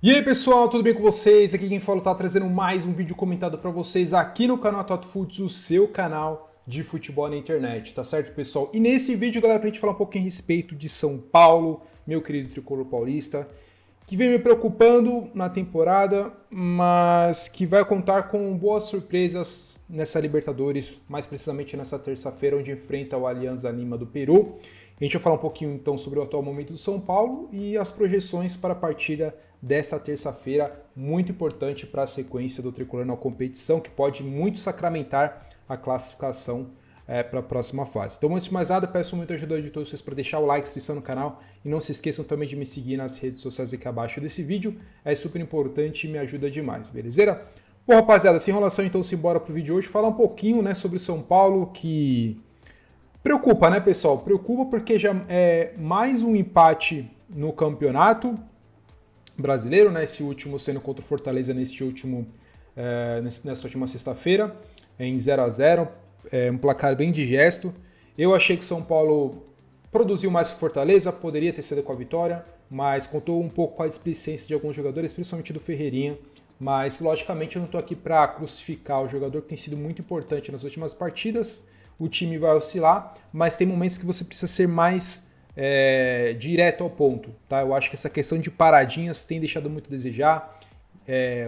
E aí pessoal, tudo bem com vocês? Aqui quem fala tá trazendo mais um vídeo comentado para vocês aqui no canal TotoFuts, o seu canal de futebol na internet, tá certo pessoal? E nesse vídeo, galera, pra gente falar um pouquinho a respeito de São Paulo, meu querido tricolor paulista, que vem me preocupando na temporada, mas que vai contar com boas surpresas nessa Libertadores, mais precisamente nessa terça-feira, onde enfrenta o Alianza Lima do Peru. A gente vai falar um pouquinho então sobre o atual momento do São Paulo e as projeções para a partida desta terça-feira, muito importante para a sequência do tricolor na competição, que pode muito sacramentar a classificação para a próxima fase. Então, antes de mais nada, peço muito a ajuda de todos vocês para deixar o like, inscrição no canal e não se esqueçam também de me seguir nas redes sociais aqui abaixo desse vídeo, é super importante e me ajuda demais, beleza? Bom, rapaziada, sem enrolação, então, simbora para o vídeo de hoje, falar um pouquinho, né, sobre o São Paulo, que preocupa, né, pessoal? Preocupa porque já é mais um empate no campeonato brasileiro, né? Esse último sendo contra o Fortaleza nessa última sexta-feira, em 0-0, um placar bem digesto. Eu achei que o São Paulo produziu mais que o Fortaleza, poderia ter sido com a vitória, mas contou um pouco com a displicência de alguns jogadores, principalmente do Ferreirinha. Mas, logicamente, eu não estou aqui para crucificar o jogador que tem sido muito importante nas últimas partidas. O time vai oscilar, mas tem momentos que você precisa ser mais direto ao ponto, tá? Eu acho que essa questão de paradinhas tem deixado muito a desejar.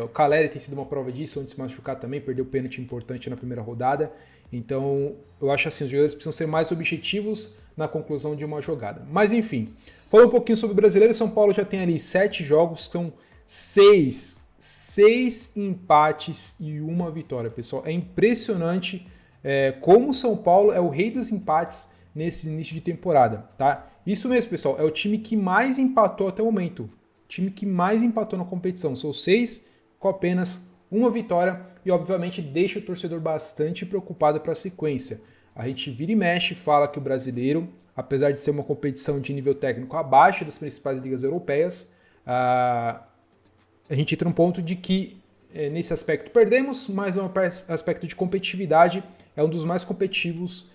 O Caleri tem sido uma prova disso, antes de se machucar também, perdeu pênalti importante na primeira rodada. Então, eu acho assim, os jogadores precisam ser mais objetivos na conclusão de uma jogada. Mas enfim, falando um pouquinho sobre o brasileiro, São Paulo já tem ali 7 jogos, são 6 empates e 1 vitória, pessoal. É impressionante como o São Paulo é o rei dos empates nesse início de temporada, tá? Isso mesmo, pessoal, é o time que mais empatou até o momento. O time que mais empatou na competição. São 6 com apenas 1 vitória e, obviamente, deixa o torcedor bastante preocupado para a sequência. A gente vira e mexe e fala que o brasileiro, apesar de ser uma competição de nível técnico abaixo das principais ligas europeias, a gente entra num ponto de que nesse aspecto perdemos, mas no aspecto de competitividade é um dos mais competitivos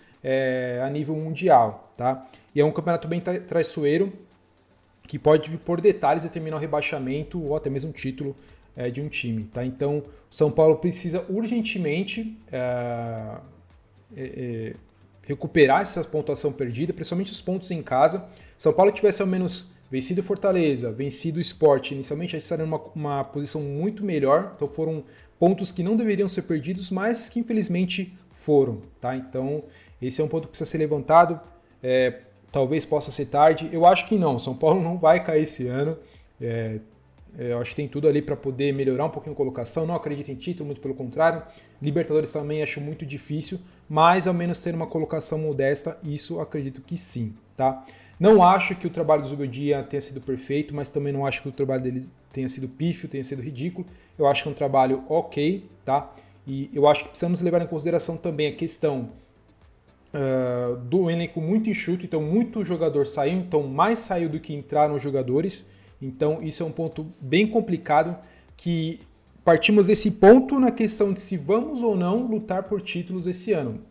a nível mundial, tá? E é um campeonato bem traiçoeiro, que pode, por detalhes, determinar o rebaixamento ou até mesmo o título de um time, tá? Então, o São Paulo precisa urgentemente recuperar essa pontuação perdida, principalmente os pontos em casa. São Paulo tivesse ao menos vencido o Fortaleza, vencido o Sport, inicialmente já estaria numa posição muito melhor. Então foram pontos que não deveriam ser perdidos, mas que infelizmente foram, tá? Então esse é um ponto que precisa ser levantado. Talvez possa ser tarde. Eu acho que não. São Paulo não vai cair esse ano. Eu acho que tem tudo ali para poder melhorar um pouquinho a colocação. Não acredito em título, muito pelo contrário. Libertadores também acho muito difícil, mas ao menos ter uma colocação modesta, isso acredito que sim, tá? Não acho que o trabalho do Zubeldia tenha sido perfeito, mas também não acho que o trabalho dele tenha sido pífio, tenha sido ridículo. Eu acho que é um trabalho ok, tá? E eu acho que precisamos levar em consideração também a questão do elenco muito enxuto, então muito jogador saiu, então mais saiu do que entraram os jogadores. Então isso é um ponto bem complicado, que partimos desse ponto na questão de se vamos ou não lutar por títulos esse ano.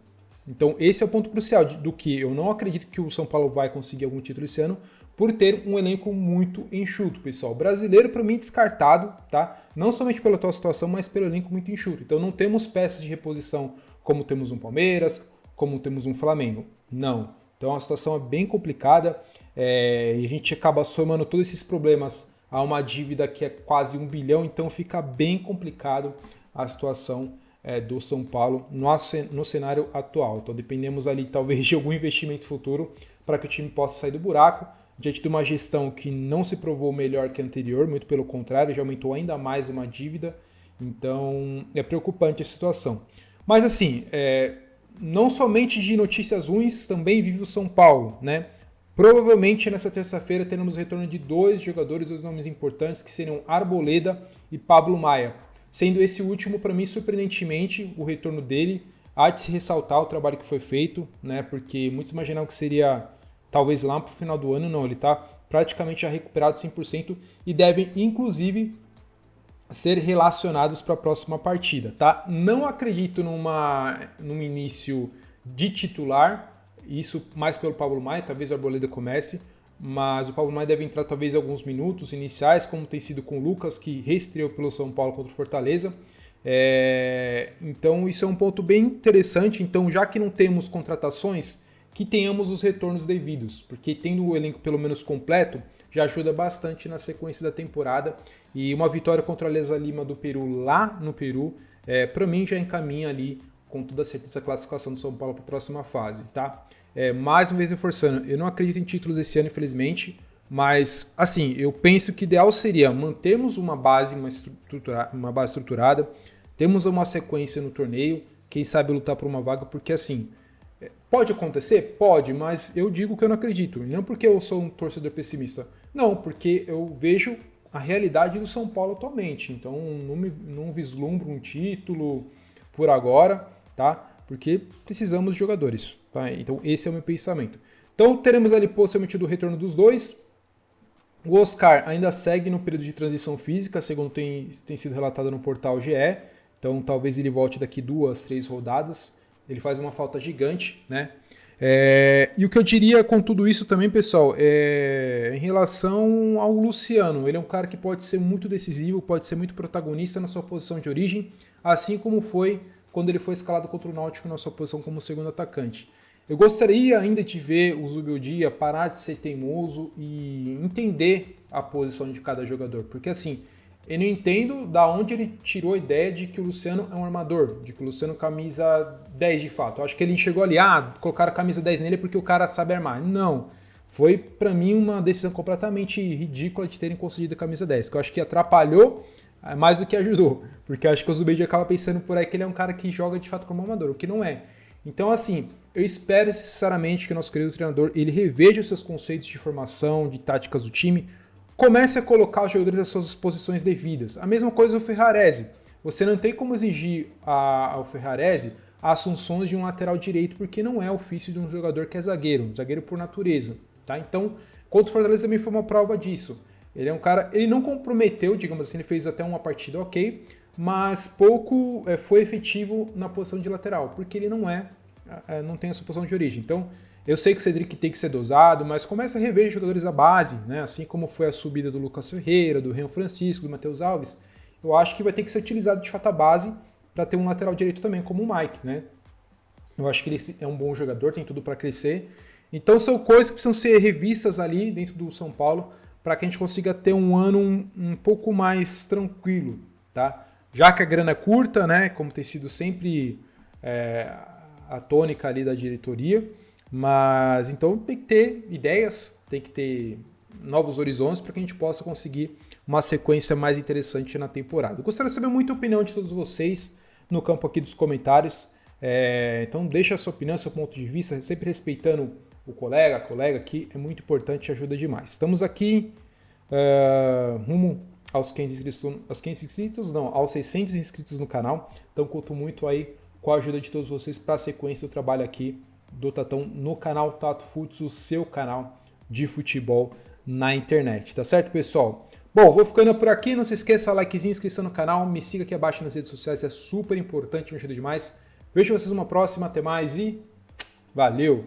Então esse é o ponto crucial do que eu não acredito que o São Paulo vai conseguir algum título esse ano por ter um elenco muito enxuto, pessoal. Brasileiro, para mim, descartado, tá? Não somente pela atual situação, mas pelo elenco muito enxuto. Então não temos peças de reposição como temos um Palmeiras, como temos um Flamengo. Não. Então a situação é bem complicada e a gente acaba somando todos esses problemas a uma dívida que é quase 1 bilhão, então fica bem complicado a situação do São Paulo no cenário atual. Então dependemos ali talvez de algum investimento futuro para que o time possa sair do buraco, diante de uma gestão que não se provou melhor que a anterior, muito pelo contrário, já aumentou ainda mais uma dívida, então é preocupante a situação. Mas assim, não somente de notícias ruins, também vive o São Paulo, né? Provavelmente nessa terça-feira teremos o retorno de 2 jogadores, 2 nomes importantes, que seriam Arboleda e Pablo Maia. Sendo esse último, para mim, surpreendentemente, o retorno dele. Há de se ressaltar o trabalho que foi feito, né? Porque muitos imaginavam que seria talvez lá para o final do ano. Não, ele está praticamente já recuperado 100% e devem, inclusive, ser relacionados para a próxima partida, tá? Não acredito num início de titular, isso mais pelo Pablo Maia, talvez o Arboleda comece, mas o Pablo Maia deve entrar talvez alguns minutos iniciais, como tem sido com o Lucas, que reestreou pelo São Paulo contra o Fortaleza. Então isso é um ponto bem interessante. Então, já que não temos contratações, que tenhamos os retornos devidos, porque tendo o elenco pelo menos completo, já ajuda bastante na sequência da temporada. E uma vitória contra a Alianza Lima do Peru lá no Peru, para mim já encaminha ali com toda a certeza a classificação do São Paulo para a próxima fase, tá? Mais uma vez reforçando, eu não acredito em títulos esse ano, infelizmente, mas assim, eu penso que o ideal seria mantermos uma base estruturada, temos uma sequência no torneio, quem sabe lutar por uma vaga, porque assim, pode acontecer? Pode, mas eu digo que eu não acredito. Não porque eu sou um torcedor pessimista. Não, porque eu vejo a realidade do São Paulo atualmente. Então não vislumbro um título por agora, tá? Porque precisamos de jogadores, tá? Então esse é o meu pensamento. Então teremos ali possivelmente o retorno dos dois. O Oscar ainda segue no período de transição física, segundo tem sido relatado no portal GE. Então talvez ele volte daqui 2, 3 rodadas. Ele faz uma falta gigante, né? E o que eu diria com tudo isso também, pessoal, em relação ao Luciano. Ele é um cara que pode ser muito decisivo, pode ser muito protagonista na sua posição de origem, assim como foi quando ele foi escalado contra o Náutico na sua posição como segundo atacante. Eu gostaria ainda de ver o Zubeldia parar de ser teimoso e entender a posição de cada jogador, porque assim, eu não entendo da onde ele tirou a ideia de que o Luciano é um armador, de que o Luciano camisa 10 de fato. Eu acho que ele enxergou ali, colocaram a camisa 10 nele porque o cara sabe armar. Não, foi para mim uma decisão completamente ridícula de terem concedido a camisa 10, que eu acho que atrapalhou mais do que ajudou, porque eu acho que o Zubeldia acaba pensando por aí que ele é um cara que joga de fato como armador, o que não é. Então assim, eu espero sinceramente que o nosso querido treinador ele reveja os seus conceitos de formação, de táticas do time, comece a colocar os jogadores nas suas posições devidas. A mesma coisa o Ferrarese. Você não tem como exigir ao Ferrarese assunções de um lateral direito, porque não é ofício de um jogador que é zagueiro por natureza. Tá? Então, contra o Fortaleza também foi uma prova disso. Ele é um cara, ele não comprometeu, digamos assim, ele fez até uma partida ok, mas pouco foi efetivo na posição de lateral, porque ele não tem a sua posição de origem. Então, eu sei que o Cedric tem que ser dosado, mas começa a rever jogadores à base, né? Assim como foi a subida do Lucas Ferreira, do Renan Francisco, do Matheus Alves. Eu acho que vai ter que ser utilizado de fato a base para ter um lateral direito também, como o Mike, né? Eu acho que ele é um bom jogador, tem tudo para crescer. Então são coisas que precisam ser revistas ali dentro do São Paulo para que a gente consiga ter um ano um pouco mais tranquilo, tá? Já que a grana é curta, né? Como tem sido sempre a tônica ali da diretoria. Mas então tem que ter ideias, tem que ter novos horizontes para que a gente possa conseguir uma sequência mais interessante na temporada. Eu gostaria de saber muita opinião de todos vocês no campo aqui dos comentários. Então deixa a sua opinião, seu ponto de vista, sempre respeitando o colega, a colega aqui, é muito importante e ajuda demais. Estamos aqui rumo aos 600 inscritos no canal. Então conto muito aí com a ajuda de todos vocês para a sequência do trabalho aqui do Tatão no canal Tato Futs, o seu canal de futebol na internet, tá certo, pessoal? Bom, vou ficando por aqui, não se esqueça, likezinho, inscrição no canal, me siga aqui abaixo nas redes sociais, é super importante, me ajuda demais. Vejo vocês numa próxima, até mais e valeu!